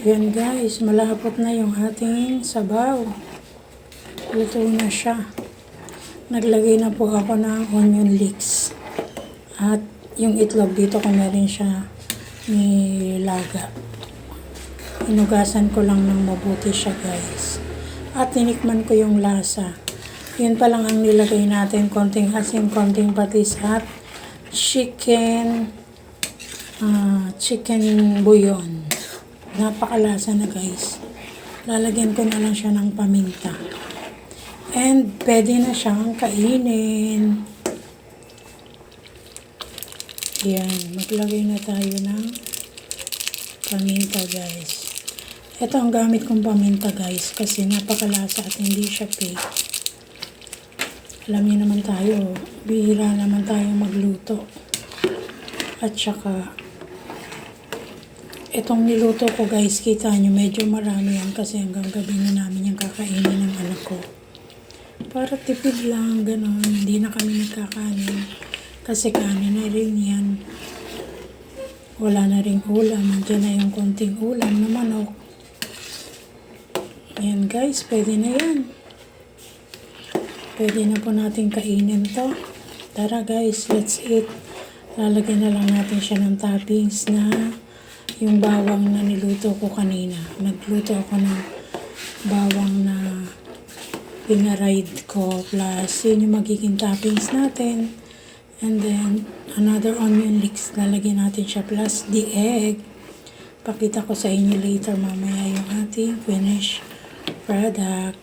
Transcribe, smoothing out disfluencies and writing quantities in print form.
Yan guys, malapot na yung ating sabaw. Luto na siya. Naglagay na po ako ng onion leeks. At yung itlog dito ko meron siya nilaga. Inugasan ko lang ng mabuti siya guys. At tinikman ko yung lasa. Yun pa lang ang nilagay natin. Konting asin, konting patis at chicken bouillon. Napakalasa na guys. Lalagyan ko na lang siya ng paminta. And pwede na siyang kainin. Yan, maglagay na tayo ng paminta guys. Ito ang gamit kong paminta guys kasi napakalasa at hindi siya fake. Alam niyo naman tayo, bihira naman tayo magluto. At saka, itong niluto ko guys, kita nyo medyo marami yan kasi hanggang gabi na namin yung kakainin ng anak ko. Para tipid lang, gano'n. Hindi na kami nagkakanin. Kasi kanin na rin yan. Wala na rin ulam. Nandiyan na yung konting ulam na manok. Ayan guys, pwede na yan. Pwede na po natin kainin to. Tara guys, let's eat. Lalagyan na lang natin siya ng toppings na yung bawang na niluto ko kanina. Nagluto ako ng bawang na pinaride ko. Plus, yun yung magiging toppings natin. And then, another onion leeks. Lalagyan natin siya. Plus, the egg. Pakita ko sa inyo later mamaya yung ating finished product.